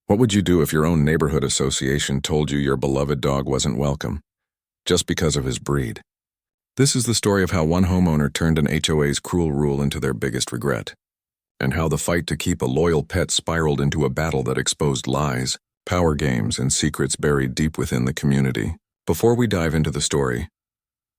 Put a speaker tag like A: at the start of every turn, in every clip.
A: What would you do if your own neighborhood association told you your beloved dog wasn't welcome, just because of his breed? This is the story of how one homeowner turned an HOA's cruel rule into their biggest regret, and how the fight to keep a loyal pet spiraled into a battle that exposed lies, power games, and secrets buried deep within the community. Before we dive into the story,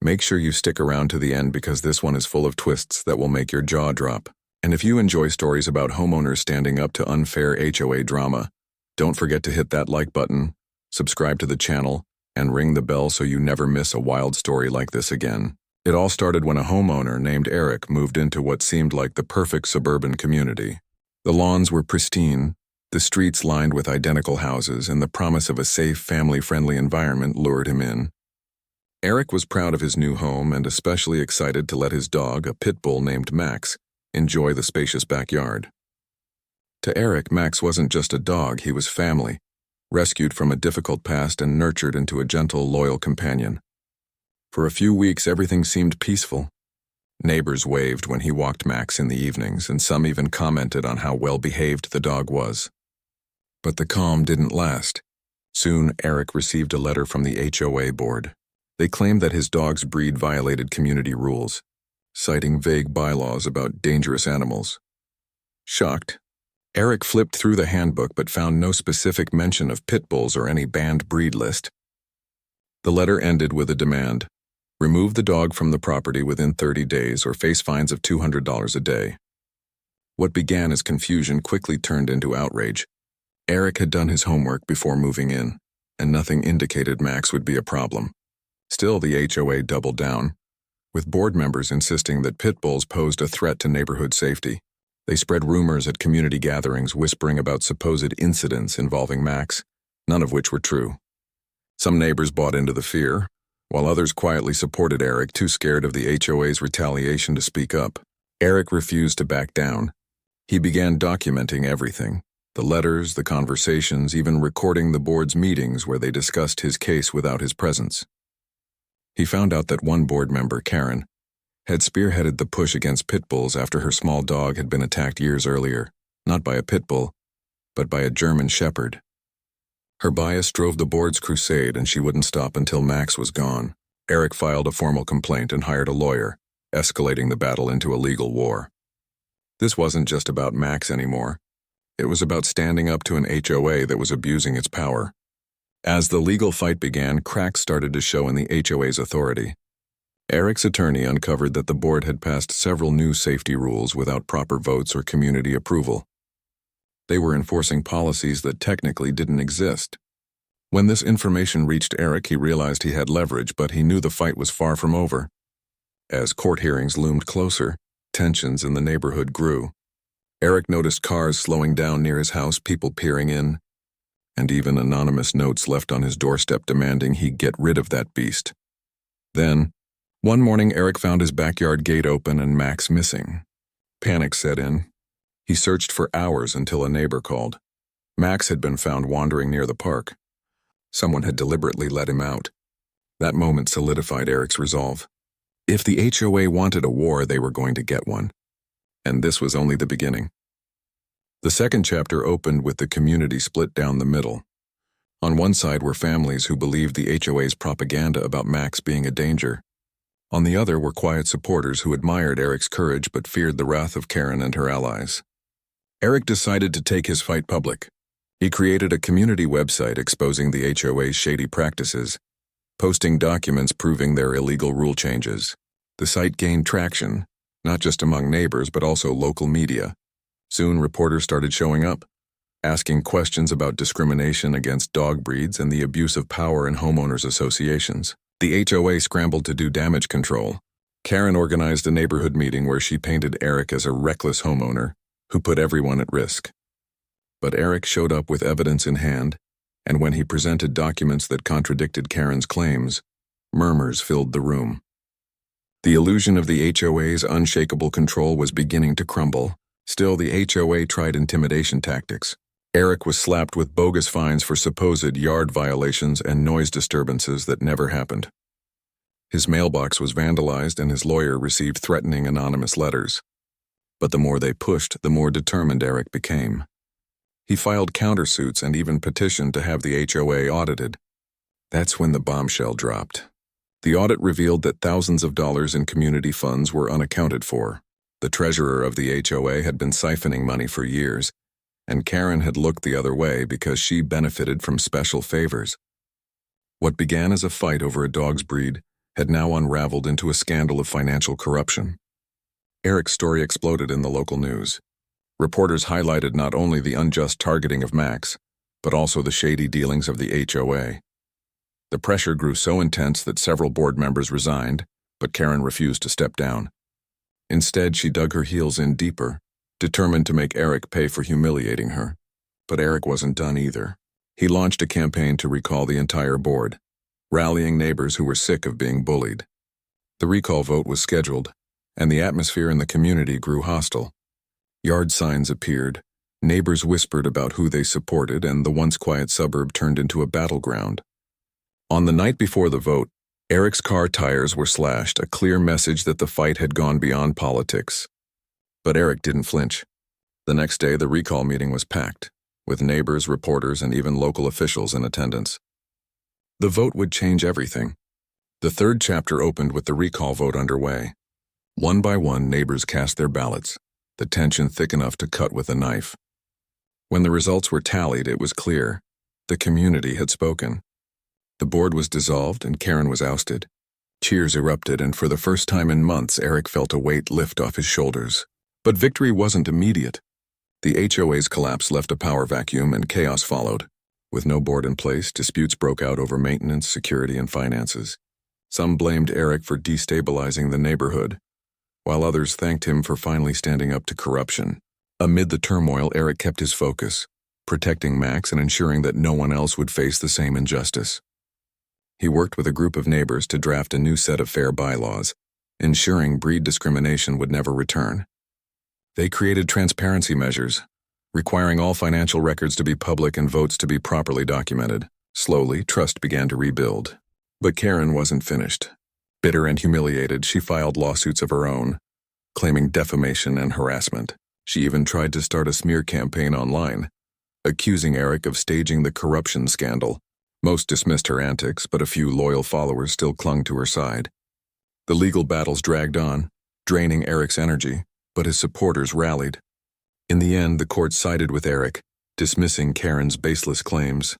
A: make sure you stick around to the end because this one is full of twists that will make your jaw drop. And if you enjoy stories about homeowners standing up to unfair HOA drama, don't forget to hit that like button, subscribe to the channel, and ring the bell so you never miss a wild story like this again. It all started when a homeowner named Eric moved into what seemed like the perfect suburban community. The lawns were pristine, the streets lined with identical houses, and the promise of a safe, family-friendly environment lured him in. Eric was proud of his new home and especially excited to let his dog, a pit bull named Max, enjoy the spacious backyard. To Eric, Max wasn't just a dog, he was family, rescued from a difficult past and nurtured into a gentle, loyal companion. For a few weeks, everything seemed peaceful. Neighbors waved when he walked Max in the evenings, and some even commented on how well-behaved the dog was. But the calm didn't last. Soon, Eric received a letter from the HOA board. They claimed that his dog's breed violated community rules, citing vague bylaws about dangerous animals. Shocked, Eric flipped through the handbook but found no specific mention of pit bulls or any banned breed list. The letter ended with a demand: remove the dog from the property within 30 days or face fines of $200 a day. What began as confusion quickly turned into outrage. Eric had done his homework before moving in, and nothing indicated Max would be a problem. Still, the HOA doubled down, with board members insisting that pit bulls posed a threat to neighborhood safety. They spread rumors at community gatherings whispering about supposed incidents involving Max, none of which were true. Some neighbors bought into the fear, while others quietly supported Eric, too scared of the HOA's retaliation to speak up. Eric refused to back down. He began documenting everything: the letters, the conversations, even recording the board's meetings where they discussed his case without his presence. He found out that one board member, Karen, had spearheaded the push against pit bulls after her small dog had been attacked years earlier, not by a pit bull, but by a German shepherd. Her bias drove the board's crusade, and she wouldn't stop until Max was gone. Eric filed a formal complaint and hired a lawyer, escalating the battle into a legal war. This wasn't just about Max anymore. It was about standing up to an HOA that was abusing its power. As the legal fight began, cracks started to show in the HOA's authority. Eric's attorney uncovered that the board had passed several new safety rules without proper votes or community approval. They were enforcing policies that technically didn't exist. When this information reached Eric, he realized he had leverage, but he knew the fight was far from over. As court hearings loomed closer, tensions in the neighborhood grew. Eric noticed cars slowing down near his house, people peering in, and even anonymous notes left on his doorstep demanding he get rid of that beast. Then, one morning, Eric found his backyard gate open and Max missing. Panic set in. He searched for hours until a neighbor called. Max had been found wandering near the park. Someone had deliberately let him out. That moment solidified Eric's resolve. If the HOA wanted a war, they were going to get one. And this was only the beginning. The second chapter opened with the community split down the middle. On one side were families who believed the HOA's propaganda about Max being a danger. On the other were quiet supporters who admired Eric's courage but feared the wrath of Karen and her allies. Eric decided to take his fight public. He created a community website exposing the HOA's shady practices, posting documents proving their illegal rule changes. The site gained traction, not just among neighbors but also local media. Soon, reporters started showing up, asking questions about discrimination against dog breeds and the abuse of power in homeowners associations. The HOA scrambled to do damage control. Karen organized a neighborhood meeting where she painted Eric as a reckless homeowner who put everyone at risk. But Eric showed up with evidence in hand, and when he presented documents that contradicted Karen's claims, murmurs filled the room. The illusion of the HOA's unshakable control was beginning to crumble. Still, the HOA tried intimidation tactics. Eric was slapped with bogus fines for supposed yard violations and noise disturbances that never happened. His mailbox was vandalized and his lawyer received threatening anonymous letters. But the more they pushed, the more determined Eric became. He filed countersuits and even petitioned to have the HOA audited. That's when the bombshell dropped. The audit revealed that thousands of dollars in community funds were unaccounted for. The treasurer of the HOA had been siphoning money for years, and Karen had looked the other way because she benefited from special favors. What began as a fight over a dog's breed had now unraveled into a scandal of financial corruption. Eric's story exploded in the local news. Reporters highlighted not only the unjust targeting of Max, but also the shady dealings of the HOA. The pressure grew so intense that several board members resigned, but Karen refused to step down. Instead, she dug her heels in deeper, determined to make Eric pay for humiliating her. But Eric wasn't done either. He launched a campaign to recall the entire board, rallying neighbors who were sick of being bullied. The recall vote was scheduled, and the atmosphere in the community grew hostile. Yard signs appeared, neighbors whispered about who they supported, and the once quiet suburb turned into a battleground. On the night before the vote, Eric's car tires were slashed, a clear message that the fight had gone beyond politics. But Eric didn't flinch. The next day, the recall meeting was packed, with neighbors, reporters, and even local officials in attendance. The vote would change everything. The third chapter opened with the recall vote underway. One by one, neighbors cast their ballots, the tension thick enough to cut with a knife. When the results were tallied, it was clear. The community had spoken. The board was dissolved and Karen was ousted. Cheers erupted, and for the first time in months, Eric felt a weight lift off his shoulders. But victory wasn't immediate. The HOA's collapse left a power vacuum and chaos followed. With no board in place, disputes broke out over maintenance, security, and finances. Some blamed Eric for destabilizing the neighborhood, while others thanked him for finally standing up to corruption. Amid the turmoil, Eric kept his focus, protecting Max and ensuring that no one else would face the same injustice. He worked with a group of neighbors to draft a new set of fair bylaws, ensuring breed discrimination would never return. They created transparency measures, requiring all financial records to be public and votes to be properly documented. Slowly, trust began to rebuild. But Karen wasn't finished. Bitter and humiliated, she filed lawsuits of her own, claiming defamation and harassment. She even tried to start a smear campaign online, accusing Eric of staging the corruption scandal. Most dismissed her antics, but a few loyal followers still clung to her side. The legal battles dragged on, draining Eric's energy, but his supporters rallied. In the end, the court sided with Eric, dismissing Karen's baseless claims.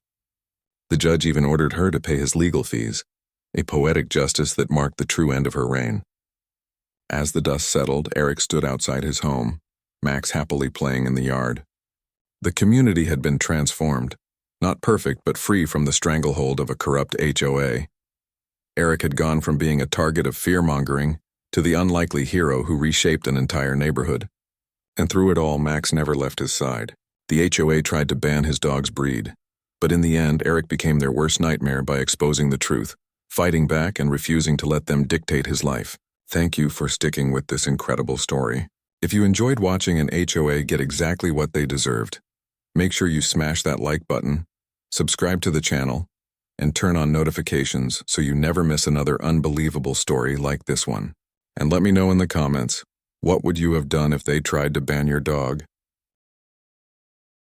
A: The judge even ordered her to pay his legal fees, a poetic justice that marked the true end of her reign. As the dust settled, Eric stood outside his home, Max happily playing in the yard. The community had been transformed. Not perfect, but free from the stranglehold of a corrupt HOA. Eric had gone from being a target of fear-mongering to the unlikely hero who reshaped an entire neighborhood. And through it all, Max never left his side. The HOA tried to ban his dog's breed, but in the end, Eric became their worst nightmare by exposing the truth, fighting back and refusing to let them dictate his life. Thank you for sticking with this incredible story. If you enjoyed watching an HOA get exactly what they deserved, make sure you smash that like button, subscribe to the channel, and turn on notifications so you never miss another unbelievable story like this one. And let me know in the comments, what would you have done if they tried to ban your dog?